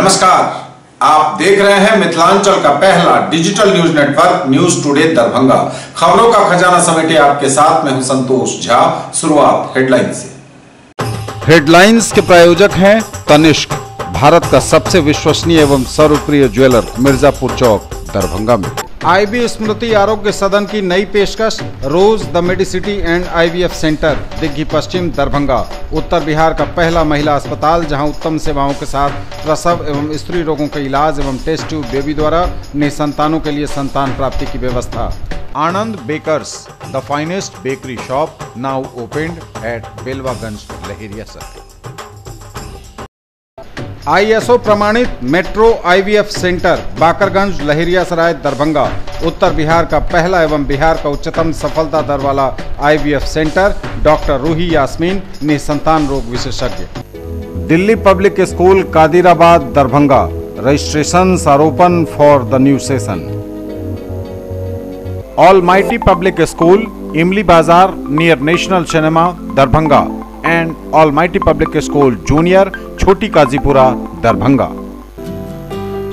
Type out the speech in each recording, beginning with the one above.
नमस्कार, आप देख रहे हैं मिथिलांचल का पहला digital news network news today Darbhanga. खबरों का खजाना समेटे आपके साथ मैं हूं संतोष झा। शुरुआत हेडलाइन से। हेडलाइंस के प्रायोजक हैं तनिष्क, भारत का सबसे विश्वसनीय एवं सर्वप्रिय ज्वेलर, मिर्जापुर चौक, दरभंगा में। आईबी स्मृति आरोग्य सदन की नई पेशकश, rose the medicity and IVF centre, Digghi Paschim, Darbhanga. उत्तर बिहार का पहला महिला अस्पताल जहां उत्तम सेवाओं के साथ प्रसव एवं स्त्री रोगों के इलाज एवं टेस्ट ट्यूब बेबी द्वारा निसंतानों के लिए संतान प्राप्ति की व्यवस्था। Anand bakers, the finest bakery shop, now opened at Belwaganj, Laheria circle. ISO प्रमाणित metro IVF centre, Bakarganj, Laheriasarai, Darbhanga. उत्तर बिहार का पहला एवं बिहार का उच्चतम सफलता दर वाला IVF centre, doctor Ruhi Yasmin, निसंतान रोग विशेषज्ञ। Delhi public school, Kadirabad, Darbhanga. Registration are open for the new session. Almighty public school, Imli Bazar, near national cinema, Darbhanga, and almighty public school junior, Chhoti Kazipura, Darbhanga.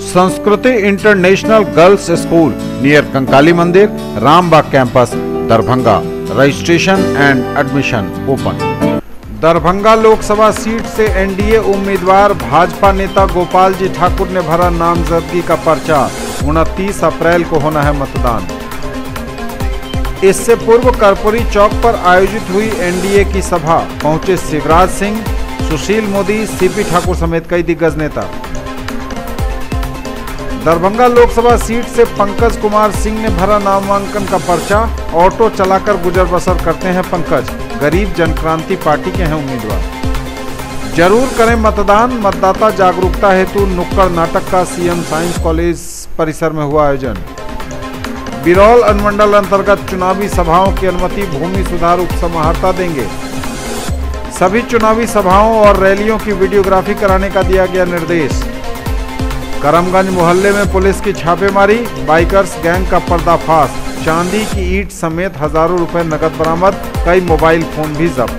Sanskriti international girls school, near Kankali Mandir, Rambagh campus, Darbhanga. Registration and admission open. Darbhanga Lok Sabha seat से NDA उम्मीदवार भाजपा नेता गोपाल जी ठाकुर ने भरा नामजदगी का पर्चा। 29 अप्रैल को होना है मतदान। इससे पूर्व कर्पूरी चौक पर आयोजित हुई एनडीए की सभा पहुंचे शिवराज सिंह, सुशील मोदी, सीपी ठाकुर समेत कई दिग्गज नेता। दरभंगा लोकसभा सीट से पंकज कुमार सिंह ने भरा नामांकन का पर्चा। ऑटो चलाकर गुजर बसर करते हैं पंकज, गरीब जनक्रांति पार्टी के हैं उम्मीदवार। जरूर करें मतदान, मतदाता जागरूकता हेतु नुक्कड़ नाटक का सीएम साइंस कॉलेज परिसर में हुआ आयोजन। बिरौल अनुमंडल अंतर्गत चुनावी सभाओं की अनुमति भूमि सुधार उपसमाहर्ता देंगे। सभी चुनावी सभाओं और रैलियों की वीडियोग्राफी कराने का दिया गया निर्देश। करमगंज मोहल्ले में पुलिस की छापेमारी, बाइकर्स गैंग का पर्दाफाश। चांदी की ईंट समेत हजारों रुपए नकद बरामद, कई मोबाइल फोन भी जब्त।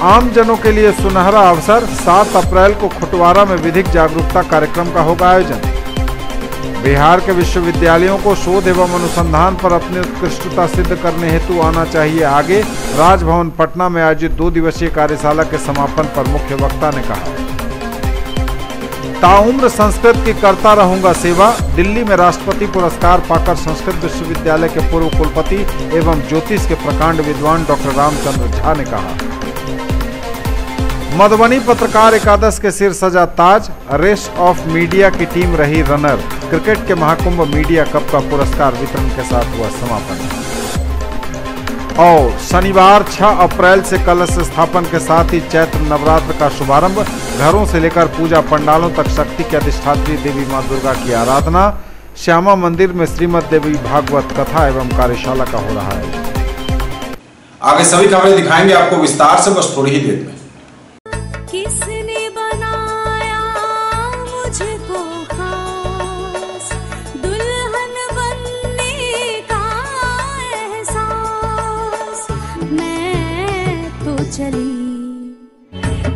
आम जनों के लिए सुनहरा अवसर, 7 अप्रैल को खुटवारा में विधिक जागरूकता कार्यक्रम का होगा आयोजन। बिहार के विश्वविद्यालयों को शोध एवं अनुसंधान पर अपनी उत्कृष्टता सिद्ध करने हेतु आना चाहिए आगे। राजभवन पटना में आयोजित 2 दिवसीय कार्यशाला के समापन पर मुख्य वक्ता ने कहा, ताउम्र संस्कृत की करता रहूंगा सेवा। दिल्ली में राष्ट्रपति पुरस्कार पाकर संस्कृत विश्वविद्यालय के पूर्व कुलपति एवं ज्योतिष के प्रकांड विद्वान डॉक्टर रामचंद्र झा ने कहा। मधुबनी पत्रकार एकादश के सिर सजा ताज, रेस्ट ऑफ मीडिया की टीम रही रनर। क्रिकेट के महाकुंभ मीडिया कप का पुरस्कार वितरण के साथ हुआ समापन। और शनिवार 6 अप्रैल से कलश स्थापन के साथ ही चैत्र नवरात्र का शुभारंभ। घरों से लेकर पूजा पंडालों तक शक्ति की अधिष्ठात्री देवी मां दुर्गा की आराधना। श्यामा मंदिर में श्रीमद देवी भागवत कथा एवं कार्यशाला का हो रहा है। आगे सभी खबरें दिखाएंगे आपको विस्तार से, बस थोड़ी ही देर में। किसने बनाया मुझको खास, दुल्हन बनने का एहसास। मैं तो चली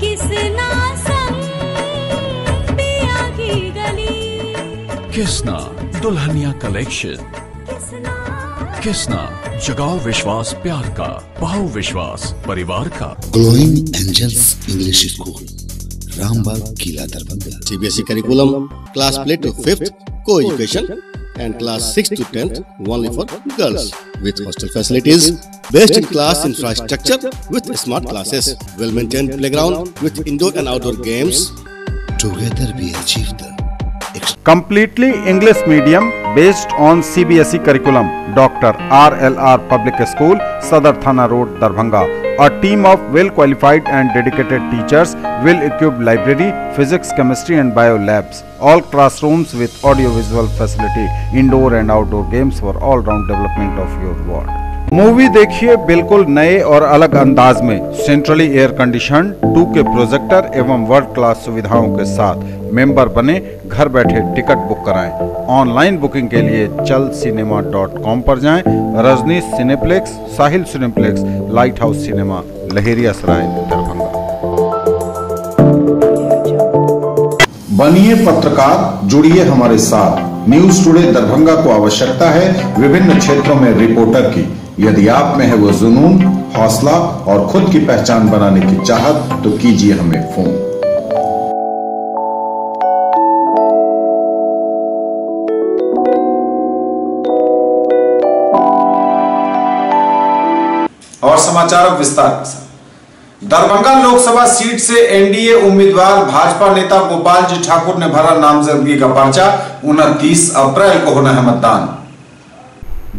किसना संग पिया की गली। किसना दुल्हनिया कलेक्शन। किसना जगाओ विश्वास प्यार का, बहु विश्वास परिवार का। Glowing angels English school, Rambagh, Qila, Darbhanga. CBSE curriculum, class play to 5th, co-education, and class 6 to 10th only for girls, with hostel facilities, best in class infrastructure with smart classes, well maintained playground with indoor and outdoor games. Together we achieve the completely English medium based on CBSE curriculum. Dr. RLR Public School, Sadar Thana Road, Darbhanga. A team of well qualified and dedicated teachers, well equipped library, physics, chemistry and bio labs. All classrooms with audio visual facility, indoor and outdoor games for all round development of your ward. Movie देखिए बिल्कुल नए और अलग अंदाज में, centrally air condition 2K projector एवं world class सुविधाओं के साथ। मेंबर बने, घर बैठे टिकट बुक कराएं। ऑनलाइन बुकिंग के लिए chalcinema.com पर जाएं। Rajneesh cineplex, Sahil cineplex, light house cinema, Laheriasarai, Darbhanga. बनिए पत्रकार, जुड़िए हमारे साथ। न्यूज टुडे दरभंगा को आवश्यकता है विभिन्न क्षेत्रों में रिपोर्टर की। यदि आप में है वो जुनून, हौसला और खुद की पहचान बनाने की चाहत तो कीजिए हमें फोन। और समाचार विस्तार के साथ। दरभंगा लोकसभा सीट से एनडीए उम्मीदवार भाजपा नेता गोपाल जी ठाकुर ने भरा नामजदगी का पर्चा। 29 अप्रैल को होना है मतदान।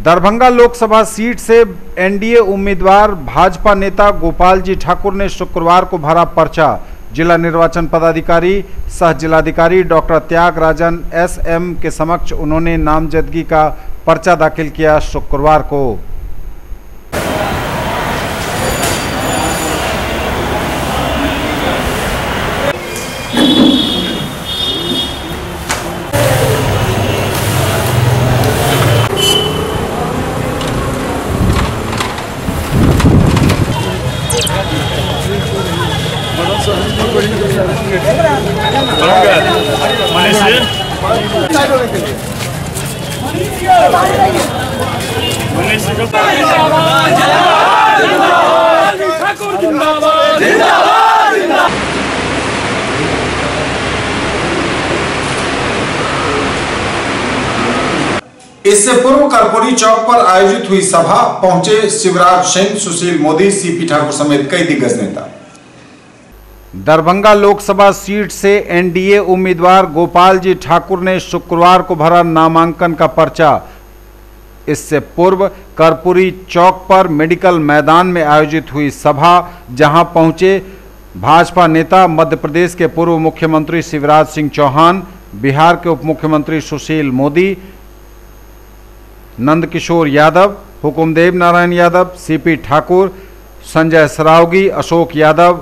दरभंगा लोकसभा सीट से एनडीए उम्मीदवार भाजपा नेता गोपाल जी ठाकुर ने शुक्रवार को भरा पर्चा। जिला निर्वाचन पदाधिकारी सह जिलाधिकारी डॉक्टर त्यागराजन एसएम के समक्ष उन्होंने नामजदगी का पर्चा दाखिल किया। शुक्रवार को इससे पूर्व कर्पूरी चौक पर आयोजित हुई सभा पहुंचे शिवराज सिंह, सुशील मोदी, सीपी ठाकुर समेत कई दिग्गज नेता। दरभंगा लोकसभा सीट से एनडीए उम्मीदवार गोपाल जी ठाकुर ने शुक्रवार को भरा नामांकन का पर्चा। इससे पूर्व कर्पूरी चौक पर मेडिकल मैदान में आयोजित हुई सभा, जहां पहुंचे भाजपा नेता मध्य प्रदेश के पूर्व मुख्यमंत्री शिवराज सिंह चौहान, बिहार के उप मुख्यमंत्री सुशील मोदी, नंदकिशोर यादव, हुकुमदेव नारायण यादव, सीपी ठाकुर, संजय सरावगी, अशोक यादव,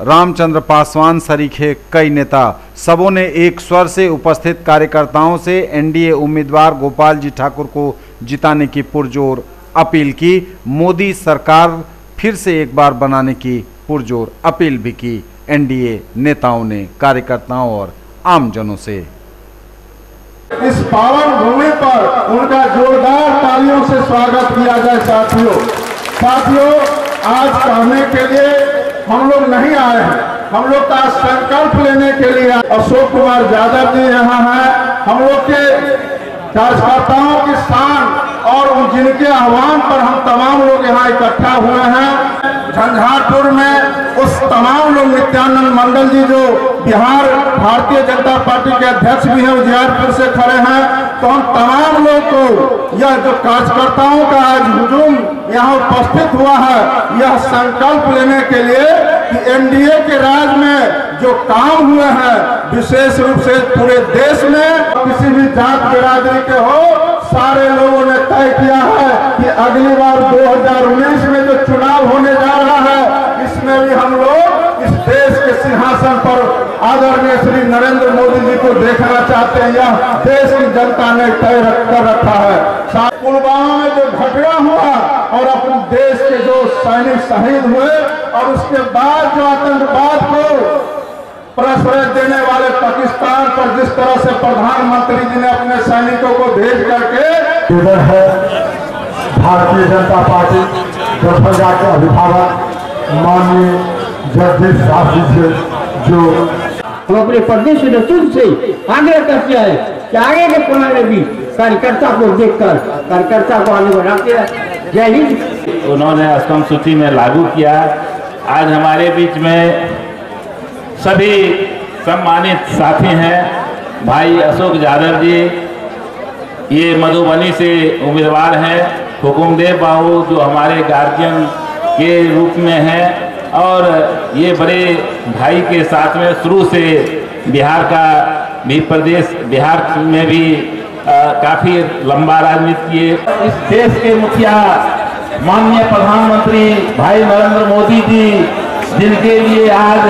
रामचंद्र पासवान सरीखे कई नेता। सबों ने एक स्वर से उपस्थित कार्यकर्ताओं से एनडीए उम्मीदवार गोपाल जी ठाकुर को जिताने की पुरजोर अपील की। मोदी सरकार फिर से एक बार बनाने की पुरजोर अपील भी की। एनडीए नेताओं ने कार्यकर्ताओं और आमजनों से इस पावन भूमि पर उनका जोरदार तालियों से स्वागत किया जाए। साथियों, आज कहने के लिए हम लोग नहीं आए हैं, हम लोग का संकल्प लेने के लिए अशोक कुमार यादव जी यहाँ हैं। हम लोग के कार्यकर्ताओं की शान और जिनके आह्वान पर हम तमाम लोग यहाँ इकट्ठा हुए हैं। झंझारपुर में उस तमाम लोग, नित्यानंद मंडल जी जो बिहार भारतीय जनता पार्टी के अध्यक्ष भी हैं, उजियारपुर से खड़े हैं। तो हम तमाम लोग को यह जो कार्यकर्ताओं का आज हुजूम यहाँ उपस्थित हुआ है, यह संकल्प लेने के लिए कि एनडीए के राज में जो काम हुए हैं, विशेष रूप से पूरे देश में किसी भी जात बिरादरी के हो, सारे लोगों ने तय किया है कि अगली बार 2019 में जो चुनाव होने जा रहा है, इसमें भी हम लोग इस देश के सिंहासन पर आदरणीय श्री नरेंद्र मोदी जी को देखना चाहते हैं। यह देश की जनता ने तय कर रखा है। पुलवामा में जो घटना हुआ और अपने देश के जो सैनिक शहीद हुए और उसके बाद जो आतंकवाद को प्रश्रय देने वाले पाकिस्तान पर जिस तरह से प्रधानमंत्री जी ने अपने सैनिकों को भेज करके इधर है भारतीय जनता पार्टी दरभंगा के अभिभावक माननीय जगदीश शास्त्री जी, जो हम अपने प्रदेश नेतृत्व से आग्रह करते हैं कि आगे के पुराने भी कार्यकर्ता को देखकर कार्यकर्ता को आगे बढ़ाते हैं। जय हिंद। उन्होंने स्तंभ सूची में लागू किया। आज हमारे बीच में सभी सम्मानित साथी हैं। भाई अशोक यादव जी, ये मधुबनी से उम्मीदवार हैं। हुकुमदेव बाबू जो हमारे गार्जियन के रूप में हैं, और ये बड़े भाई के साथ में शुरू से बिहार का भी प्रदेश, बिहार में भी काफ़ी लंबा राजनीति किए। इस देश के मुखिया माननीय प्रधानमंत्री भाई नरेंद्र मोदी जी, जिनके लिए आज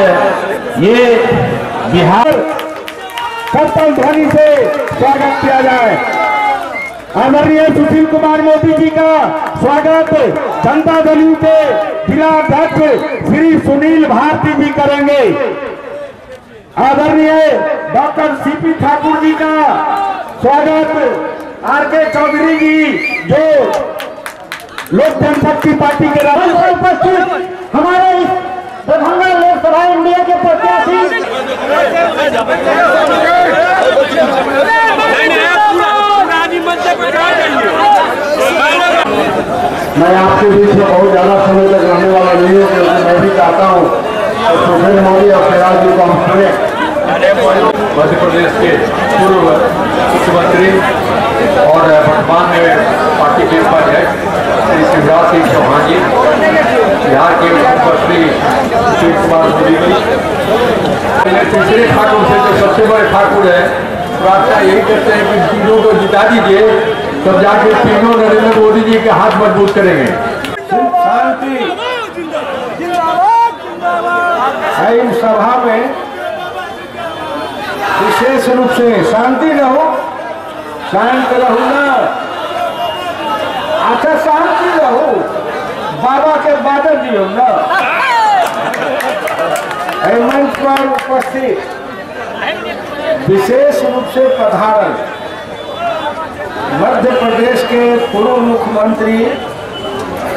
ये बिहार कर्तव्य ध्वनि से स्वागत किया जाए। आदरणीय सुशील कुमार मोदी जी का स्वागत जनता दल के जिला अध्यक्ष श्री सुनील भारती जी करेंगे। आदरणीय डॉक्टर सीपी ठाकुर जी का स्वागत आरके चौधरी जी जो लोक जनशक्ति पार्टी के उपस्थित हमारे दरभंगा लोकसभा इंडिया के प्रत्याशी मैं आपके बीच में बहुत ज्यादा समय तक रहने वाला नहीं हूँ क्योंकि मैं भी चाहता हूँ सुशील मोदी और शिवराज जी को हम सुने। मध्य प्रदेश के पूर्व मुख्यमंत्री और वर्तमान में पार्टी के उपाध्यक्ष श्री शिवराज सिंह चौहान जी, बिहार के मुख्यमंत्री सुशील कुमार मोदी जी, तीसरे ठाकुर से जो सबसे बड़े ठाकुर है, प्रार्थना यही करते हैं कि तीनों को जिता दीजिए, तब जाके तीनों नरेंद्र मोदी जी के हाथ मजबूत करेंगे। शांति इन सभा में विशेष रूप से शांति रहो, शांत रहो ना, अच्छा शांति रहो, बाबा के बादल दियो ना। मंच पर उपस्थित विशेष रूप से पधारल मध्य प्रदेश के पूर्व मुख्यमंत्री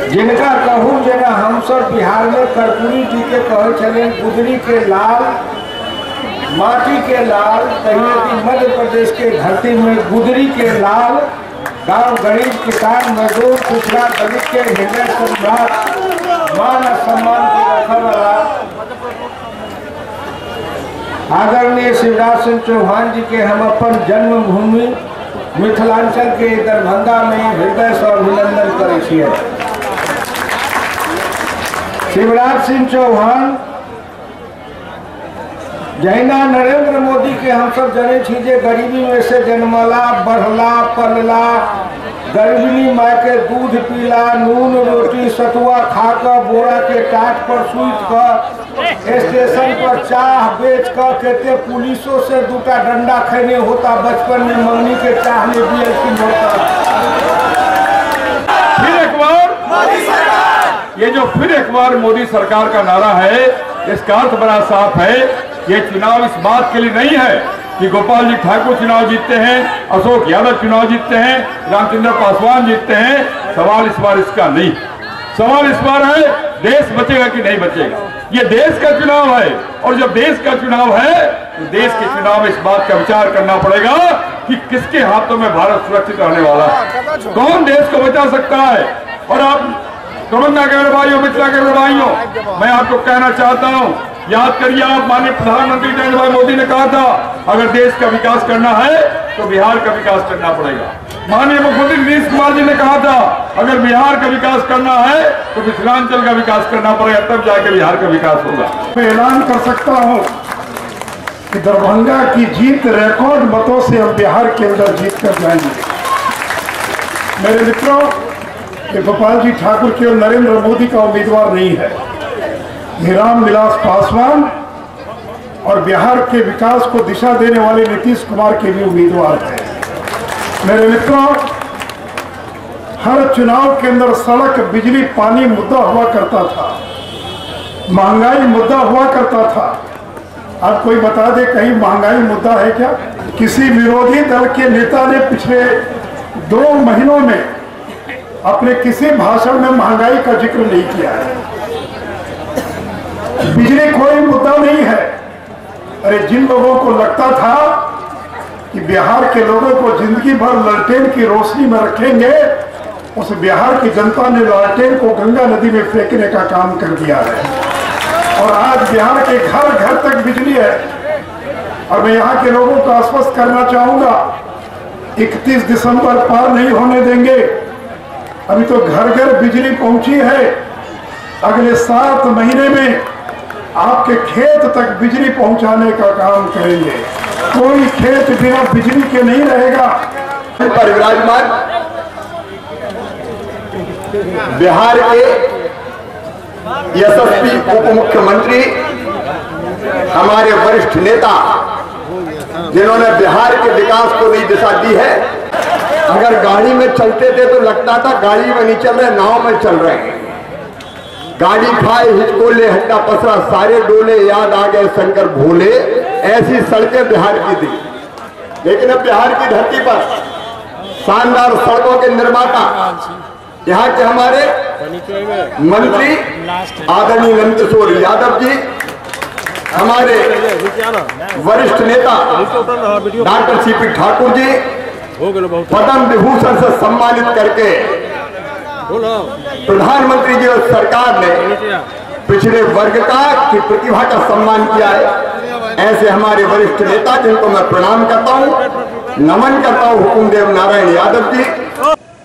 जिनका कहूँ जना हम सब बिहार में कर्पूरी जी के कहे चले गुदरी के लाल, माटी के लाल, कहिए कि मध्य प्रदेश के धरती में गुदरी के लाल, गांव गरीब किसान मजदूर पिछड़ा दलित के हृदय सम्राट मान सम्मान के रखने वाला आदरणीय शिवराज सिंह चौहान जी के हम अपन जन्मभूमि मिथिलांचल के दरभंगा में हृदय से अभिनंदन करे छियै। शिवराज सिंह चौहान जहिना नरेंद्र मोदी के हम सब जाने छी जे गरीबी में से जन्मला, बढ़ला, पलला, गर्भिणी माँ के दूध पीला, नून रोटी सतुआ खाकर बोरा के टाट पर सूत कर स्टेशन पर चाह बेच कर कहते पुलिसों से दूटा डंडा खेने होता, बचपन में मम्मी के चाह ले दिए की होता। फिर एक बार ये जो फिर एक बार मोदी सरकार का नारा है, इसका अर्थ बड़ा साफ है। ये चुनाव इस बात के लिए नहीं है कि गोपाल जी ठाकुर चुनाव जीतते हैं, अशोक यादव चुनाव जीतते हैं, रामचंद्र पासवान जीतते हैं। सवाल इस बार इसका नहीं, सवाल इस बार है देश बचेगा कि नहीं बचेगा। ये देश का चुनाव है और जब देश का चुनाव है तो देश के चुनाव में इस बात का विचार करना पड़ेगा कि किसके हाथों में भारत सुरक्षित रहने वाला है, कौन देश को बचा सकता है। और आप दरभंगा के भाइयों, मिथिला के भाइयों, मैं आपको कहना चाहता हूँ, याद करिए आप माननीय प्रधानमंत्री नरेंद्र भाई मोदी ने कहा था अगर देश का विकास करना है तो बिहार का विकास करना पड़ेगा। माननीय मुख्यमंत्री नीतीश कुमार जी ने कहा था अगर बिहार का विकास करना है तो मिथिलांचल का विकास करना पड़ेगा, तब जाके बिहार का विकास होगा। मैं ऐलान कर सकता हूं कि दरभंगा की जीत रिकॉर्ड मतों से हम बिहार के अंदर जीत कर जाएंगे। मेरे मित्रों, गोपाल जी ठाकुर केवल नरेंद्र मोदी का उम्मीदवार नहीं है, रामविलास पासवान और बिहार के विकास को दिशा देने वाले नीतीश कुमार के भी उम्मीदवार हैं। मेरे मित्रों, हर चुनाव के अंदर सड़क, बिजली, पानी मुद्दा हुआ करता था, महंगाई मुद्दा हुआ करता था। अब कोई बता दे कहीं महंगाई मुद्दा है क्या? किसी विरोधी दल के नेता ने पिछले 2 महीनों में अपने किसी भाषण में महंगाई का जिक्र नहीं किया है। बिजली कोई मुद्दा नहीं है। अरे जिन लोगों को लगता था कि बिहार के लोगों को जिंदगी भर लालटेन की रोशनी में रखेंगे, उस बिहार की जनता ने लालटेन को गंगा नदी में फेंकने का काम कर दिया है। और आज बिहार के घर घर तक बिजली है। और मैं यहाँ के लोगों को आश्वस्त करना चाहूंगा, 31 दिसंबर पार नहीं होने देंगे। अभी तो घर घर बिजली पहुंची है। अगले 7 महीने में आपके खेत तक बिजली पहुंचाने का काम करेंगे। कोई खेत बिना बिजली के नहीं रहेगा। पर विराजमान बिहार के यशस्वी उप मुख्यमंत्री, हमारे वरिष्ठ नेता, जिन्होंने बिहार के विकास को नई दिशा दी है। अगर गाड़ी में चलते थे तो लगता था गाड़ी में नहीं चल रहे, नाव में चल रहे हैं। गाड़ी खाए हिचकोले हड्डा पसरा सारे डोले, याद आ गए शंकर भोले। ऐसी सड़कें बिहार की थी, लेकिन अब बिहार की धरती पर शानदार सड़कों के निर्माता यहाँ के हमारे मंत्री आदरणीय नंदकिशोर यादव जी, हमारे वरिष्ठ नेता डॉक्टर सीपी ठाकुर जी पद्म विभूषण से सम्मानित करके प्रधानमंत्री जी और सरकार ने पिछड़े वर्ग की प्रतिभा का सम्मान किया है। ऐसे हमारे वरिष्ठ नेता जिनको मैं प्रणाम करता हूं, नमन करता हूं, हुकुमदेव नारायण यादव जी।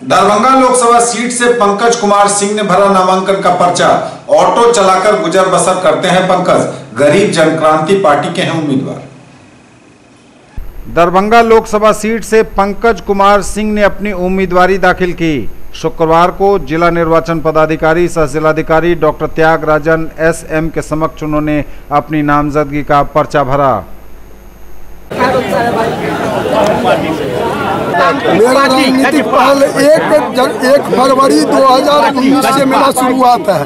दरभंगा लोकसभा सीट से पंकज कुमार सिंह ने भरा नामांकन का पर्चा। ऑटो चलाकर गुजर बसर करते हैं पंकज, गरीब जनक्रांति पार्टी के हैं उम्मीदवार। दरभंगा लोकसभा सीट से पंकज कुमार सिंह ने अपनी उम्मीदवारी दाखिल की। शुक्रवार को जिला निर्वाचन पदाधिकारी सह जिलाधिकारी डॉक्टर त्यागराजन SM के समक्ष उन्होंने अपनी नामजदगी का पर्चा भरा। मेरा राजनीतिक पहल 1 फरवरी 2019 से मेरा शुरुआत है।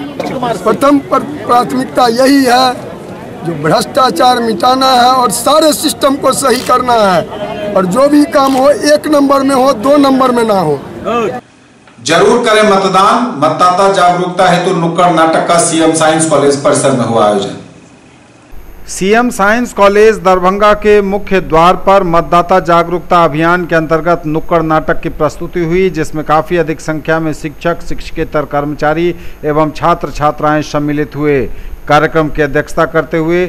प्रथम प्राथमिकता यही है जो भ्रष्टाचार मिटाना है और सारे सिस्टम को सही करना है, और जो भी काम हो 1 नंबर में हो, 2 नंबर में ना हो। जरूर करें मतदान, मतदाता जागरूकता हेतु नुक्कड़ नाटक का CM साइंस कॉलेज परिसर में हुआ आयोजन। CM साइंस कॉलेज दरभंगा के मुख्य द्वार पर मतदाता जागरूकता अभियान के अंतर्गत नुक्कड़ नाटक की प्रस्तुति हुई, जिसमें काफी अधिक संख्या में शिक्षक, शिक्षकेतर कर्मचारी एवं छात्र छात्राएं सम्मिलित हुए। कार्यक्रम की अध्यक्षता करते हुए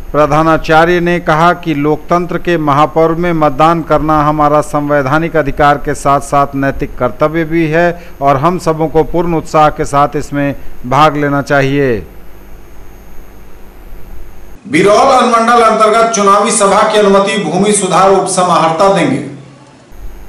प्रधानाचार्य ने कहा कि लोकतंत्र के महापर्व में मतदान करना हमारा संवैधानिक अधिकार के साथ साथ नैतिक कर्तव्य भी है और हम सबों को पूर्ण उत्साह के साथ इसमें भाग लेना चाहिए। बिरौल अनुमंडल अंतर्गत चुनावी सभा की अनुमति भूमि सुधार उपसमाहर्ता देंगे।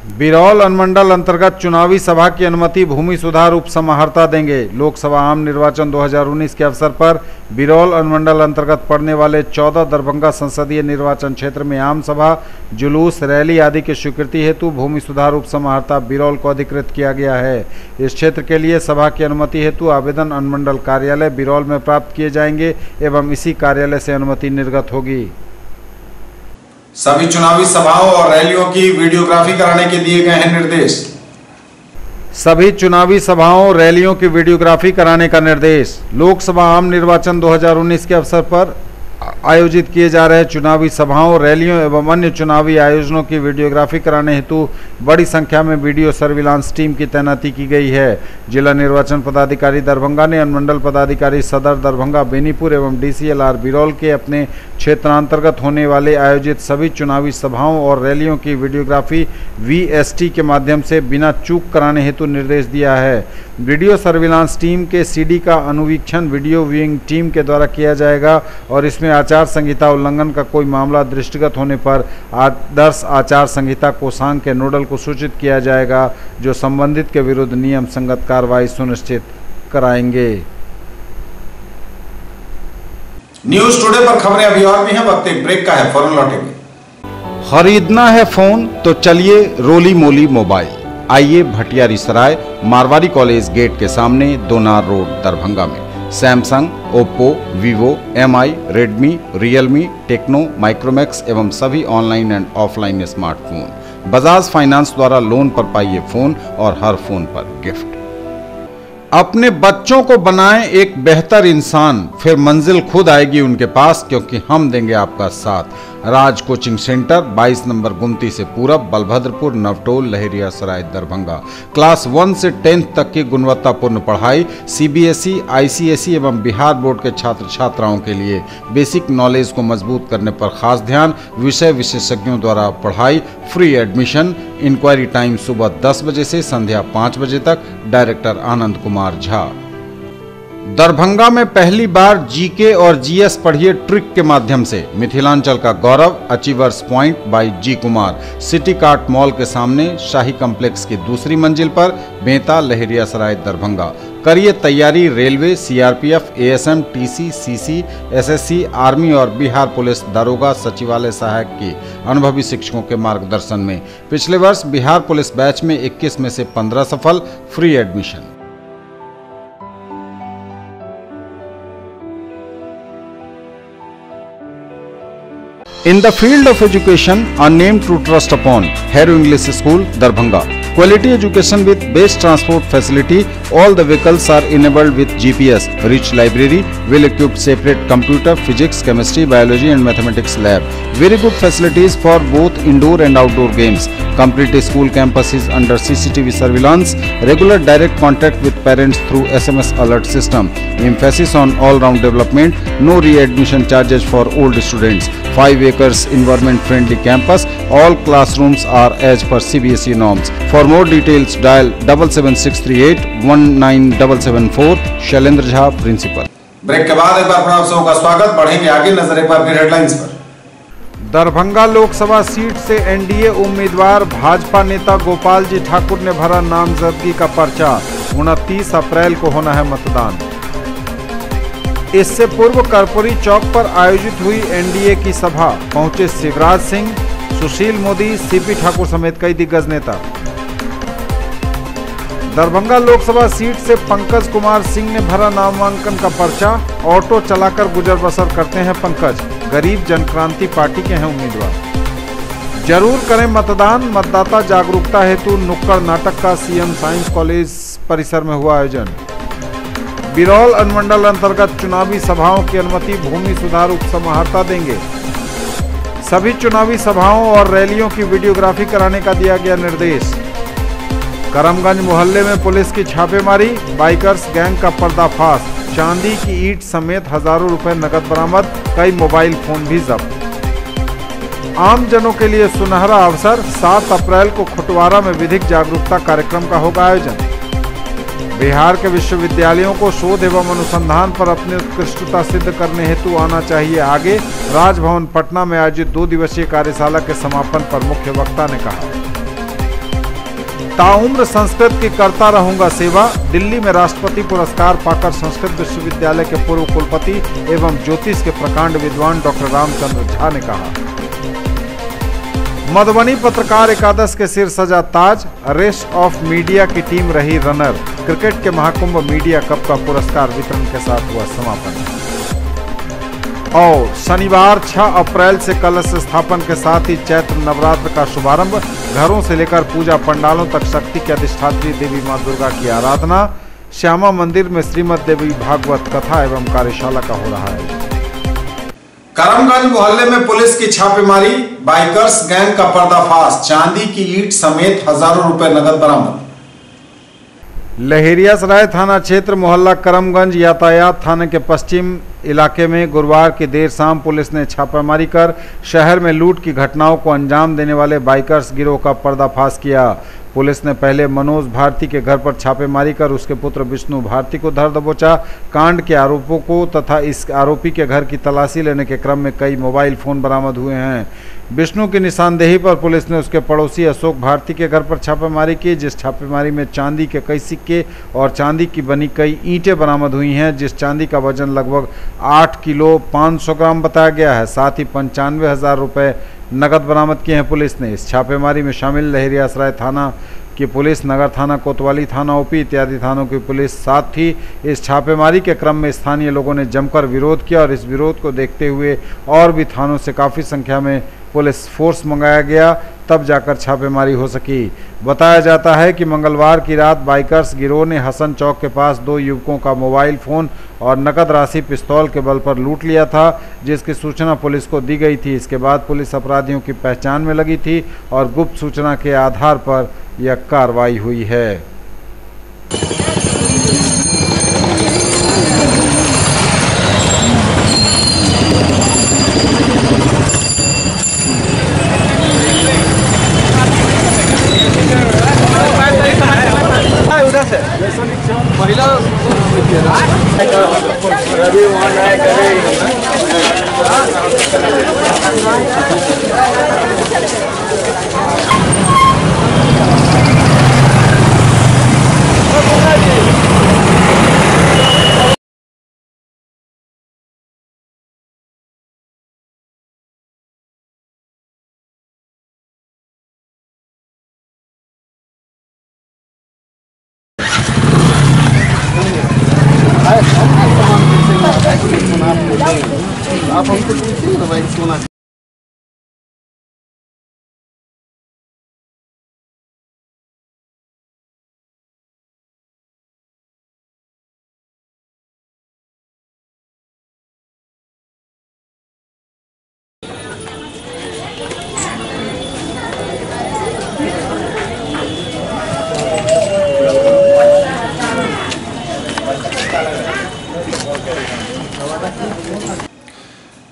बिरौल अनुमंडल अंतर्गत चुनावी सभा की अनुमति भूमि सुधार उपसमाहर्ता देंगे। लोकसभा आम निर्वाचन 2019 के अवसर पर बिरौल अनुमंडल अंतर्गत पड़ने वाले 14 दरभंगा संसदीय निर्वाचन क्षेत्र में आम सभा, जुलूस, रैली आदि की स्वीकृति हेतु भूमि सुधार उपसमाहर्ता बिरौल को अधिकृत किया गया है। इस क्षेत्र के लिए सभा की अनुमति हेतु आवेदन अनुमंडल कार्यालय बिरौल में प्राप्त किए जाएंगे एवं इसी कार्यालय से अनुमति निर्गत होगी। सभी चुनावी सभाओं और रैलियों की वीडियोग्राफी कराने के दिए गए हैं निर्देश। सभी चुनावी सभाओं, रैलियों की वीडियोग्राफी कराने का निर्देश। लोकसभा आम निर्वाचन 2019 के अवसर पर आयोजित किए जा रहे चुनावी सभाओं, रैलियों एवं अन्य चुनावी आयोजनों की वीडियोग्राफी कराने हेतु बड़ी संख्या में वीडियो सर्विलांस टीम की तैनाती की गई है। जिला निर्वाचन पदाधिकारी दरभंगा ने अनुमंडल पदाधिकारी सदर दरभंगा, बेनीपुर एवं DCLR बिरौल के अपने क्षेत्रांतर्गत होने वाले आयोजित सभी चुनावी सभाओं और रैलियों की वीडियोग्राफी VST के माध्यम से बिना चूक कराने हेतु निर्देश दिया है। वीडियो सर्विलांस टीम के CD का अनुवीक्षण वीडियो व्यूइंग टीम के द्वारा किया जाएगा और इसमें आचार संहिता उल्लंघन का कोई मामला दृष्टिगत होने पर आदर्श आचार संहिता कोषांग के नोडल को सूचित किया जाएगा, जो संबंधित के विरुद्ध नियम संगत कार्रवाई सुनिश्चित कराएंगे। न्यूज टुडे पर खबरें अभी और भी हैं, वक्त एक ब्रेक का है, फौरन लौटेंगे। खरीदना है फोन तो चलिए रोली मोली मोबाइल। आइए भटियारी सराय मारवाड़ी कॉलेज गेट के सामने दोनार रोड दरभंगा में Samsung, Oppo, Vivo, MI, Redmi, Realme, Tecno, Micromax एवं सभी online and offline smartphone Bajaj finance द्वारा लोन पर पाइए फोन और हर फोन पर गिफ्ट। अपने बच्चों को बनाएं एक बेहतर इंसान, फिर मंजिल खुद आएगी उनके पास, क्योंकि हम देंगे आपका साथ। राज कोचिंग सेंटर 22 नंबर गुमती से पूरब, बलभद्रपुर, नवटोल, लहेरिया सराय, दरभंगा। क्लास 1 से 10th तक की गुणवत्तापूर्ण पढ़ाई, CBSE, ICSE एवं बिहार बोर्ड के छात्र छात्राओं के लिए बेसिक नॉलेज को मजबूत करने पर खास ध्यान। विषय विशेषज्ञों द्वारा पढ़ाई, फ्री एडमिशन। इंक्वायरी टाइम सुबह 10 बजे से संध्या 5 बजे तक। डायरेक्टर आनंद कुमार झा। दरभंगा में पहली बार GK और GS पढ़िए ट्रिक के माध्यम से मिथिलांचल का गौरव। Achievers point by G Kumar, city cart mall के सामने, शाही कॉम्प्लेक्स की दूसरी मंजिल पर, बेंता, लहेरिया सराय, दरभंगा। करिए तैयारी railway, CRPF, ASM, TC, CC, SSC, army और बिहार पुलिस दारोगा सचिवालय सहायक की अनुभवी शिक्षकों के मार्गदर्शन में। पिछले वर्ष बिहार पुलिस बैच में 21 में से 15 सफल। Free admission. In the field of education, a name to trust upon, Hero English School, Darbhanga. Quality education with best transport facility. All the vehicles are enabled with GPS. Rich library, well-equipped separate computer, physics, chemistry, biology and mathematics lab. Very good facilities for both indoor and outdoor games. Complete school campus is under CCTV surveillance. Regular direct contact with parents through SMS alert system. Emphasis on all-round development. No re-admission charges for old students. 5 acres environment-friendly campus. All classrooms are as per CBSE norms. For more details, dial 77638 19774. Shailendra Jha, principal. Break के बाद एक बार फिर आप सबों का स्वागत। बढ़ेंगे आगे, नजर एक बार फिर हेडलाइंस पर। दरभंगा लोकसभा सीट से एनडीए उम्मीदवार भाजपा नेता गोपाल जी ठाकुर ने भरा नामजदगी का पर्चा। 29 अप्रैल को होना है मतदान। इससे पूर्व कर्पूरी चौक पर आयोजित हुई एनडीए की सभा पहुंचे शिवराज सिंह, सुशील मोदी, सीपी ठाकुर समेत कई दिग्गज नेता। दरभंगा लोकसभा सीट से पंकज कुमार सिंह ने भरा नामांकन का पर्चा। ऑटो चलाकर गुजर बसर करते हैं पंकज। गरीब जनक्रांति पार्टी के हैं उम्मीदवार। जरूर करें मतदान। मतदाता जागरूकता हेतु नुक्कड़ नाटक का सीएम साइंस कॉलेज परिसर में हुआ आयोजन। बिरौल अनुमंडल अंतर्गत चुनावी सभाओं की अनुमति भूमि सुधार उप समाहर्ता देंगे। सभी चुनावी सभाओं और रैलियों की वीडियोग्राफी कराने का दिया गया निर्देश। करमगंज मोहल्ले में पुलिस की छापेमारी। बाइकर्स गैंग का पर्दाफाश। चांदी की ईंट समेत हजारों रुपए नकद बरामद। कई मोबाइल फोन भी जब्त। आम जनों के लिए सुनहरा अवसर। 7 अप्रैल को खुटवारा में विधिक जागरूकता कार्यक्रम का होगा आयोजन। बिहार के विश्वविद्यालयों को शोध एवं अनुसंधान पर अपनी उत्कृष्टता सिद्ध करने हेतु आना चाहिए आगे। राजभवन पटना में आयोजित 2 दिवसीय कार्यशाला के समापन पर मुख्य वक्ता ने कहा। ताउम्र संस्कृत की करता रहूंगा सेवा। दिल्ली में राष्ट्रपति पुरस्कार पाकर संस्कृत विश्वविद्यालय के पूर्व कुलपति एवं ज्योतिष के प्रकांड विद्वान डॉक्टर रामचंद्र झा ने कहा। मधुबनी पत्रकार एकादश के सिर सजा ताज। रेस्ट ऑफ मीडिया की टीम रही रनर। क्रिकेट के महाकुंभ मीडिया कप का पुरस्कार वितरण के साथ हुआ समापन। और शनिवार 6 अप्रैल से कलश स्थापन के साथ ही चैत्र नवरात्र का शुभारंभ। घरों से लेकर पूजा पंडालों तक शक्ति की अधिष्ठात्री देवी मां दुर्गा की आराधना। श्यामा मंदिर में श्रीमद देवी भागवत कथा एवं कार्यशाला का हो रहा है। करमगंज मोहल्ले में पुलिस की छापेमारी। बाइकर्स गैंग का पर्दाफाश। चांदी की ईंट समेत हजारों रुपए नकद बरामद। लहेरियासराय थाना क्षेत्र मोहल्ला करमगंज यातायात थाने के पश्चिम इलाके में गुरुवार की देर शाम पुलिस ने छापेमारी कर शहर में लूट की घटनाओं को अंजाम देने वाले बाइकर्स गिरोह का पर्दाफाश किया। पुलिस ने पहले मनोज भारती के घर पर छापेमारी कर उसके पुत्र विष्णु भारती को धर दबोचा। कांड के आरोपों को तथा इस आरोपी के घर की तलाशी लेने के क्रम में कई मोबाइल फोन बरामद हुए हैं। विष्णु की निशानदेही पर पुलिस ने उसके पड़ोसी अशोक भारती के घर पर छापेमारी की, जिस छापेमारी में चांदी के कई सिक्के और चांदी की बनी कई ईंटें बरामद हुई हैं, जिस चांदी का वजन लगभग 8 किलो 500 ग्राम बताया गया है। साथ ही 95,000 रुपये नकद बरामद किए हैं पुलिस ने। इस छापेमारी में शामिल लहेरियासराय थाना की पुलिस, नगर थाना, कोतवाली थाना ओपी इत्यादि थानों की पुलिस। साथ ही इस छापेमारी के क्रम में स्थानीय लोगों ने जमकर विरोध किया और इस विरोध को देखते हुए और भी थानों से काफ़ी संख्या में पुलिस फोर्स मंगाया गया, तब जाकर छापेमारी हो सकी। बताया जाता है कि मंगलवार की रात बाइकर्स गिरोह ने हसन चौक के पास 2 युवकों का मोबाइल फ़ोन और नकद राशि पिस्तौल के बल पर लूट लिया था, जिसकी सूचना पुलिस को दी गई थी। इसके बाद पुलिस अपराधियों की पहचान में लगी थी और गुप्त सूचना के आधार पर यह कार्रवाई हुई है। आप हमको पूछिए ना भाई सोना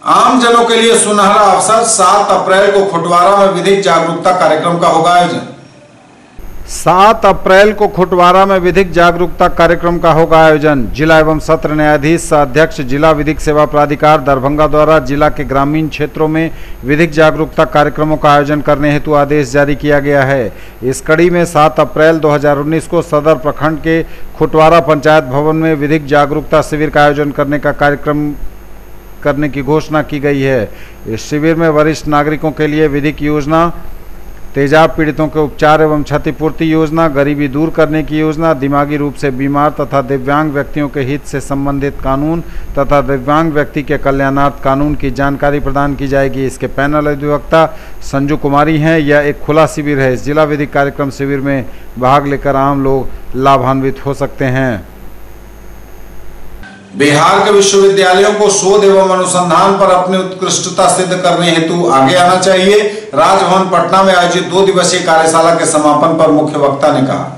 आम जनों के लिए सुनहरा अवसर, 7 अप्रैल को खुटवारा में विधिक जागरूकता कार्यक्रम का होगा आयोजन। 7 अप्रैल को खुटवारा में विधिक जागरूकता कार्यक्रम का होगा आयोजन। जिला एवं सत्र न्यायाधीश सह अध्यक्ष जिला विधिक सेवा प्राधिकार दरभंगा द्वारा जिला के ग्रामीण क्षेत्रों में विधिक जागरूकता कार्यक्रमों का आयोजन करने हेतु आदेश जारी किया गया है। इस कड़ी में 7 अप्रैल 2019 को सदर प्रखंड के खुटवारा पंचायत भवन में विधिक जागरूकता शिविर का आयोजन करने की घोषणा की गई है। इस शिविर में वरिष्ठ नागरिकों के लिए विधिक योजना, तेजाब पीड़ितों के उपचार एवं क्षतिपूर्ति योजना, गरीबी दूर करने की योजना, दिमागी रूप से बीमार तथा दिव्यांग व्यक्तियों के हित से संबंधित कानून तथा दिव्यांग व्यक्ति के कल्याणार्थ कानून की जानकारी प्रदान की जाएगी। इसके पैनल अधिवक्ता संजू कुमारी हैं। यह एक खुला शिविर है। इस जिला विधिक कार्यक्रम शिविर में भाग लेकर आम लोग लाभान्वित हो सकते हैं। बिहार के विश्वविद्यालयों को शोध एवं अनुसंधान पर अपनी उत्कृष्टता सिद्ध करने हेतु आगे आना चाहिए। राजभवन पटना में आयोजित 2 दिवसीय कार्यशाला के समापन पर मुख्य वक्ता ने कहा।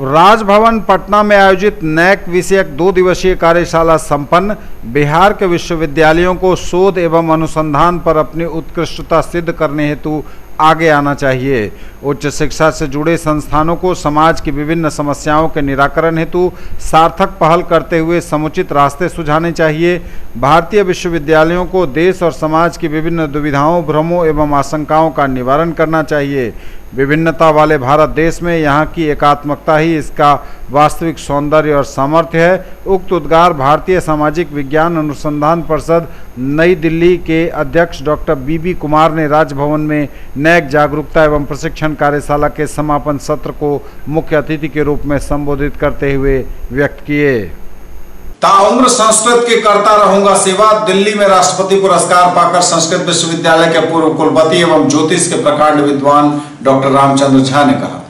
राजभवन पटना में आयोजित नैक विषयक 2 दिवसीय कार्यशाला संपन्न। बिहार के विश्वविद्यालयों को शोध एवं अनुसंधान पर अपनी उत्कृष्टता सिद्ध करने हेतु आगे आना चाहिए। उच्च शिक्षा से जुड़े संस्थानों को समाज की विभिन्न समस्याओं के निराकरण हेतु सार्थक पहल करते हुए समुचित रास्ते सुझाने चाहिए। भारतीय विश्वविद्यालयों को देश और समाज की विभिन्न दुविधाओं, भ्रमों एवं आशंकाओं का निवारण करना चाहिए। विभिन्नता वाले भारत देश में यहाँ की एकात्मकता ही इसका वास्तविक सौंदर्य और सामर्थ्य है। उक्त उद्गार भारतीय सामाजिक विज्ञान अनुसंधान परिषद नई दिल्ली के अध्यक्ष डॉक्टर बीबी कुमार ने राजभवन में नैक जागरूकता एवं प्रशिक्षण कार्यशाला के समापन सत्र को मुख्य अतिथि के रूप में संबोधित करते हुए व्यक्त किए। ताउम्र संस्कृत की करता रहूंगा सेवा। दिल्ली में राष्ट्रपति पुरस्कार पाकर संस्कृत विश्वविद्यालय के पूर्व कुलपति एवं ज्योतिष के प्रकांड विद्वान डॉक्टर रामचंद्र झा ने कहा।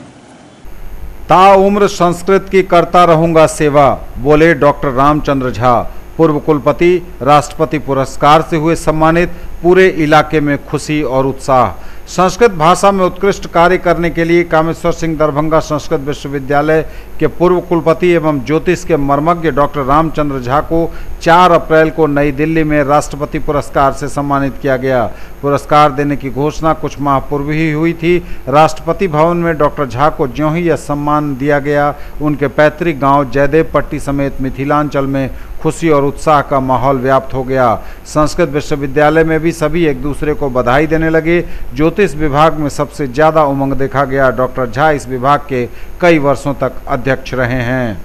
ताउम्र संस्कृत की करता रहूंगा सेवा, बोले डॉक्टर रामचंद्र झा। पूर्व कुलपति राष्ट्रपति पुरस्कार से हुए सम्मानित। पूरे इलाके में खुशी और उत्साह। संस्कृत भाषा में उत्कृष्ट कार्य करने के लिए कामेश्वर सिंह दरभंगा संस्कृत विश्वविद्यालय के पूर्व कुलपति एवं ज्योतिष के मर्मज्ञ डॉक्टर रामचंद्र झा को 4 अप्रैल को नई दिल्ली में राष्ट्रपति पुरस्कार से सम्मानित किया गया। पुरस्कार देने की घोषणा कुछ माह पूर्व ही हुई थी। राष्ट्रपति भवन में डॉक्टर झा को ज्यों ही यह सम्मान दिया गया, उनके पैतृक गांव जयदेव पट्टी समेत मिथिलांचल में खुशी और उत्साह का माहौल व्याप्त हो गया। संस्कृत विश्वविद्यालय में भी सभी एक दूसरे को बधाई देने लगे। ज्योतिष विभाग में सबसे ज्यादा उमंग देखा गया। डॉक्टर झा इस विभाग के कई वर्षों तक अध्यक्ष रहे हैं।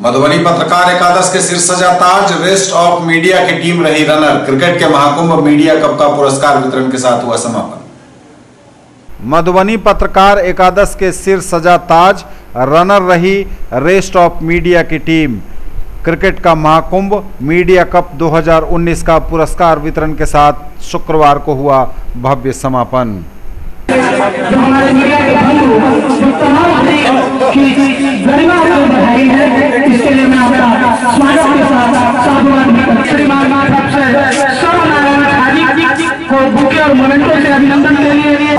मधुबनी पत्रकार एकादश के सिर सजा ताज। रेस्ट ऑफ मीडिया की टीम रही रनर। क्रिकेट के महाकुंभ मीडिया कप का पुरस्कार वितरण के साथ हुआ समापन। मधुबनी पत्रकार एकादश के सिर सजा ताज। रनर रही रेस्ट ऑफ मीडिया की टीम। क्रिकेट का महाकुंभ मीडिया कप 2019 का पुरस्कार वितरण के साथ शुक्रवार को हुआ भव्य समापन। अभिनंदन के लिए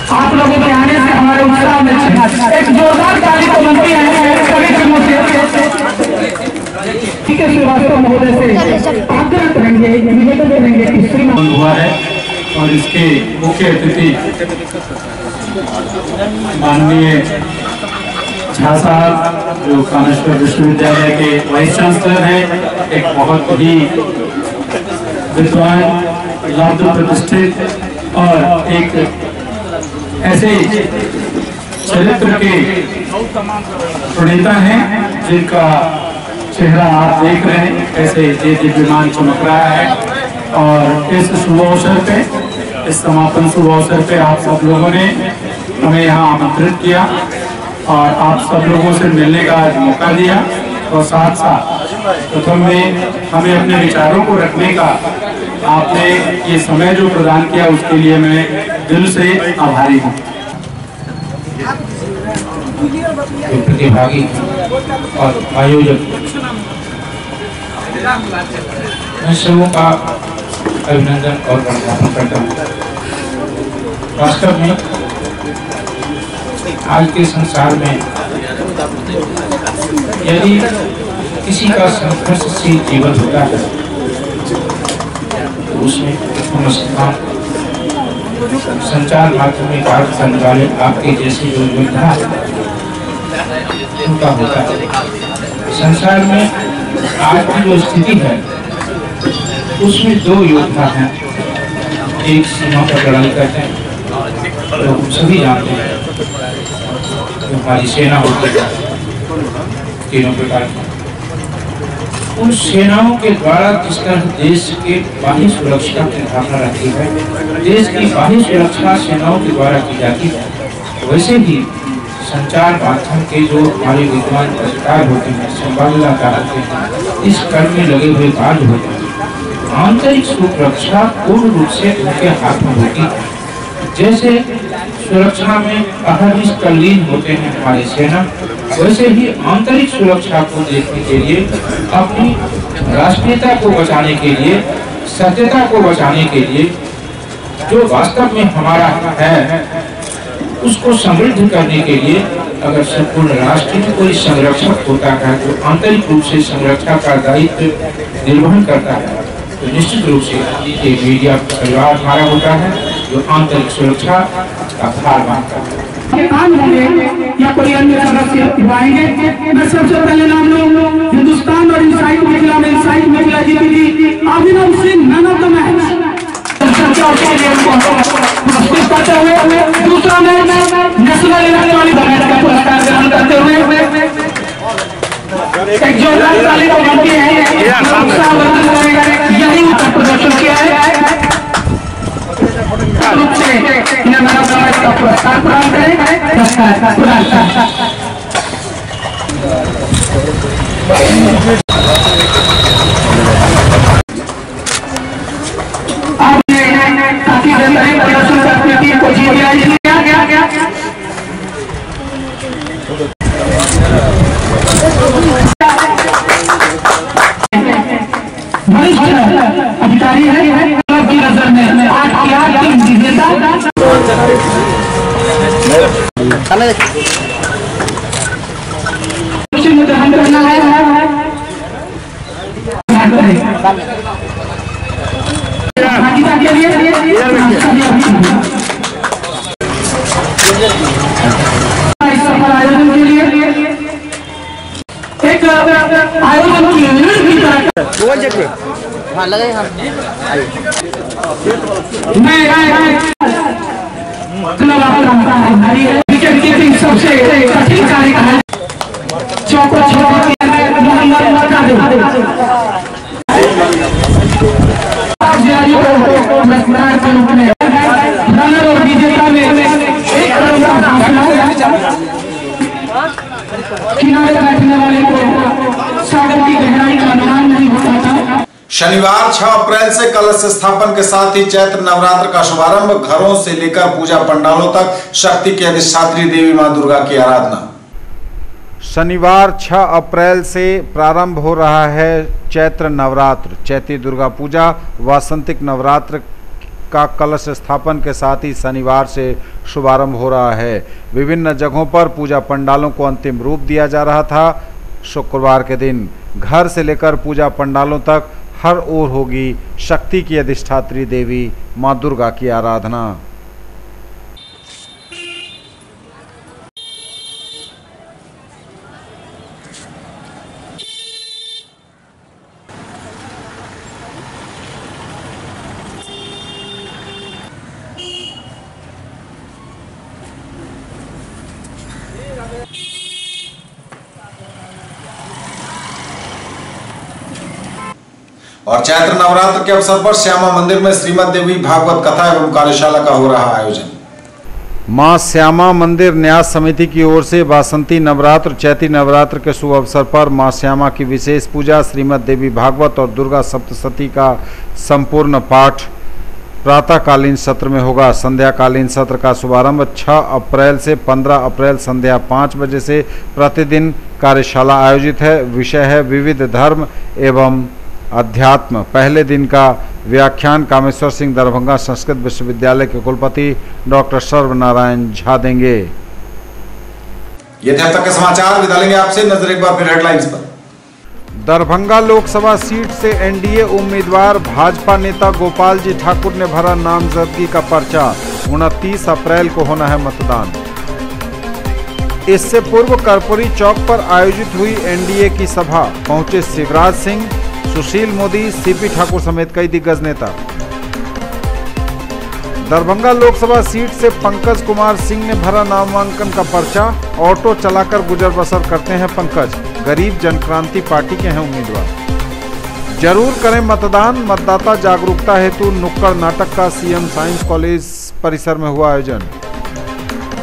आप लोगों के आने से हमारे उत्साह में एक जोरदार ताली को बनती है। ठीक है, श्रीवास्तव महोदय से आग्रह करेंगे, निवेदन करेंगे कि श्रीमान हुआ है और इसके मुख्य अतिथि माननीय झा साहब जो कामेश्वर विश्वविद्यालय के वाइस चांसलर हैं, एक बहुत ही विद्वान, लाभ प्रतिष्ठित और एक ऐसे चरित्र के प्रणेता हैं जिनका चेहरा आप देख रहे हैं कैसे ये दिव्यमान चमक रहा है। और इस शुभ अवसर पे, इस समापन शुभ अवसर पे आप सब लोगों ने हमें यहाँ आमंत्रित किया और आप सब लोगों से मिलने का मौका दिया और साथ साथ प्रथम में हमें अपने विचारों को रखने का आपने ये समय जो प्रदान किया उसके लिए मैं दिल से आभारी हूँ। प्रतिभागी और आयोजक मैं सबों का अभिनंदन और ज्ञापन करता हूँ। वास्तव में आज के संसार में यदि किसी का संघर्षशील जीवन होता है तो उसमें प्रथम स्थान संचार माध्यम में कार्य करने वाले आपके जैसे जो योद्धा उनका होता है। संसार में आज की जो स्थिति है उसमें दो योद्धा हैं, एक सीमा पर लड़ाई करते हैं तो हम सभी जानते हैं जो हमारी सेना होती है तीनों प्रकार की, उन सेनाओं के द्वारा किस तरह देश के बाह्य सुरक्षा की भावना रहती है, देश की बाह्य सुरक्षा सेनाओं के द्वारा की जाती है, वैसे ही संचार माध्यम के जो हमारे विद्वान पत्रकार होते हैं, संवाददाता होते हैं, इस कर्म में लगे हुए कार्य होते हैं, आंतरिक सुरक्षा पूर्ण रूप से उनके हाथ में होती है। जैसे सुरक्षा में अहर्निश तल्लीन होते हैं हमारी सेना, वैसे ही आंतरिक सुरक्षा को देखने के लिए, अपनी राष्ट्रीयता को बचाने के लिए, सत्यता को बचाने के लिए, जो वास्तव में हमारा है उसको समृद्ध करने के लिए अगर संपूर्ण राष्ट्र में कोई संरक्षक होता है तो आंतरिक रूप से संरक्षा का दायित्व निर्वहन करता है, तो निश्चित रूप से ये मीडिया परिवार हमारा होता है जो आंतरिक सुरक्षा का भार मानता है। काम होंगे या कोई अन्य सदस्य निभाएंगे। मैं सबसे पहले नाम लूं हिंदुस्तान और इनसाइट महिला जीती थी Abhinav Singh, man of the match पुरस्कृत करते हुए, दूसरा मैच नेशनल इलेक्ट्रॉनिक वाली का पुरस्कार ग्रहण करते हुए एक जोरदार ताली को बनती है, यही उत्तर प्रदर्शन किया है रूप से इन्हें मैन ऑफ द मैच का पुरस्कार प्रदान करें। काफी बेहतरीन प्रदर्शन करती टीम को जीत दिया, इसलिए अधिकारी है की नजर में 8 टीम विजेता करना है। के लिए आयोजन के लिए एक आयोजन की मैं सबसे कठिन कार्य है किनारे बैठने वाले को सागर की गहराई का अनुमान नहीं होता था। शनिवार 6 अप्रैल से कलश स्थापन के साथ ही चैत्र नवरात्र का शुभारंभ, घरों से लेकर पूजा पंडालों तक शक्ति की अधिष्ठात्री देवी मां दुर्गा की आराधना। शनिवार 6 अप्रैल से प्रारंभ हो रहा है चैत्र नवरात्र। चैती दुर्गा पूजा वासंतिक नवरात्र का कलश स्थापन के साथ ही शनिवार से शुभारंभ हो रहा है। विभिन्न जगहों पर पूजा पंडालों को अंतिम रूप दिया जा रहा था। शुक्रवार के दिन घर से लेकर पूजा पंडालों तक हर ओर होगी शक्ति की अधिष्ठात्री देवी मां दुर्गा की आराधना। और चैत्र नवरात्र के अवसर पर श्यामा मंदिर में श्रीमद देवी भागवत कथा एवं कार्यशाला का हो रहा आयोजन। मां श्यामा मंदिर न्यास समिति की ओर से वासंती नवरात्र चैती नवरात्र के शुभ अवसर पर मां श्यामा की विशेष पूजा, श्रीमद देवी भागवत और दुर्गा सप्तशती का संपूर्ण पाठ प्रातःकालीन सत्र में होगा। संध्याकालीन सत्र का शुभारंभ 6 अप्रैल से 15 अप्रैल संध्या 5 बजे से प्रतिदिन कार्यशाला आयोजित है। विषय है विविध धर्म एवं अध्यात्म। पहले दिन का व्याख्यान कामेश्वर सिंह दरभंगा संस्कृत विश्वविद्यालय के कुलपति डॉक्टर सर्वनारायण झा देंगे। ये थे अब तक के समाचार। विदा लेंगे आपसे, नजर एक बार फिर हेडलाइंस पर। दरभंगा लोकसभा सीट से एनडीए उम्मीदवार भाजपा नेता गोपाल जी ठाकुर ने भरा नामजदगी का पर्चा। 29 अप्रैल को होना है मतदान। इससे पूर्व कर्पूरी चौक पर आयोजित हुई एनडीए की सभा पहुंचे शिवराज सिंह, सुशील मोदी, सीपी ठाकुर समेत कई दिग्गज नेता। दरभंगा लोकसभा सीट से पंकज कुमार सिंह ने भरा नामांकन का पर्चा। ऑटो चलाकर गुजर बसर करते हैं पंकज, गरीब जनक्रांति पार्टी के हैं उम्मीदवार। जरूर करें मतदान, मतदाता जागरूकता हेतु नुक्कड़ नाटक का सीएम साइंस कॉलेज परिसर में हुआ आयोजन।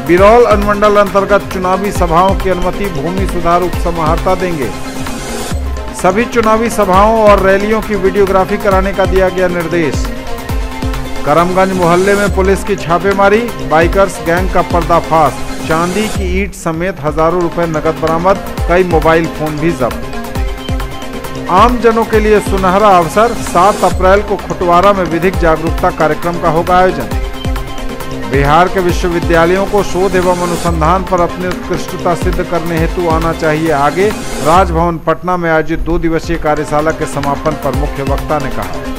बिरौल अनुमंडल अंतर्गत चुनावी सभाओं की अनुमति भूमि सुधार उपसमाहर्ता देंगे। सभी चुनावी सभाओं और रैलियों की वीडियोग्राफी कराने का दिया गया निर्देश। करमगंज मोहल्ले में पुलिस की छापेमारी, बाइकर्स गैंग का पर्दाफाश। चांदी की ईंट समेत हजारों रुपए नकद बरामद, कई मोबाइल फोन भी जब्त। आम जनों के लिए सुनहरा अवसर, 7 अप्रैल को खुटवारा में विधिक जागरूकता कार्यक्रम का होगा आयोजन। बिहार के विश्वविद्यालयों को शोध एवं अनुसंधान पर अपनी उत्कृष्टता सिद्ध करने हेतु आना चाहिए आगे। राजभवन पटना में आयोजित 2 दिवसीय कार्यशाला के समापन पर मुख्य वक्ता ने कहा।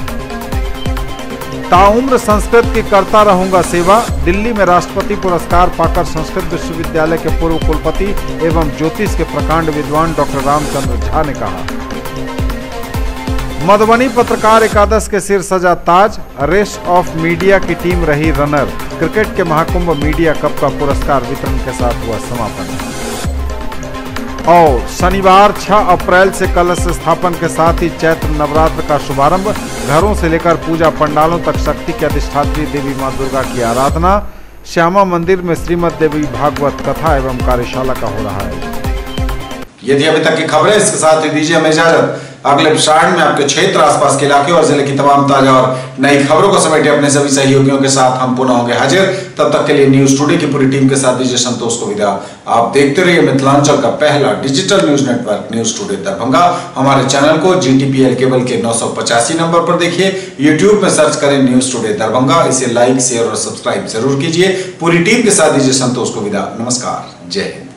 ताउम्र संस्कृत की करता रहूंगा सेवा। दिल्ली में राष्ट्रपति पुरस्कार पाकर संस्कृत विश्वविद्यालय के पूर्व कुलपति एवं ज्योतिष के प्रकांड विद्वान डॉक्टर रामचंद्र झा ने कहा। मधुबनी पत्रकार एकादश के सिर सजा ताज। रेस्ट ऑफ मीडिया की टीम रही रनर। क्रिकेट के महाकुंभ मीडिया कप का पुरस्कार वितरण के साथ हुआ समापन। और शनिवार 6 अप्रैल से कलश स्थापन के साथ ही चैत्र नवरात्र का शुभारंभ। घरों से लेकर पूजा पंडालों तक शक्ति के अधिष्ठात्री देवी मां दुर्गा की आराधना। श्यामा मंदिर में श्रीमद देवी भागवत कथा एवं कार्यशाला का हो रहा है। ये थी अभी तक की खबरें। इसके साथ ही दीजिए हमें इजाजत। अगले प्रसारण में आपके क्षेत्र, आसपास के इलाके और जिले की तमाम ताजा और नई खबरों को समेटे अपने सभी सहयोगियों के साथ हम पुनः होंगे हाजिर। तब तक के लिए न्यूज टुडे की पूरी टीम के साथ दीजिए संतोष को विदा। आप देखते रहिए मिथिलांचल का पहला digital news network news today Darbhanga. हमारे चैनल को GTPL केबल के 985 नंबर पर देखिए। यूट्यूब में सर्च करें न्यूज टुडे दरभंगा। इसे लाइक, शेयर और सब्सक्राइब जरूर कीजिए। पूरी टीम के साथ दीजिए संतोष को विदा। नमस्कार, जय हिंद।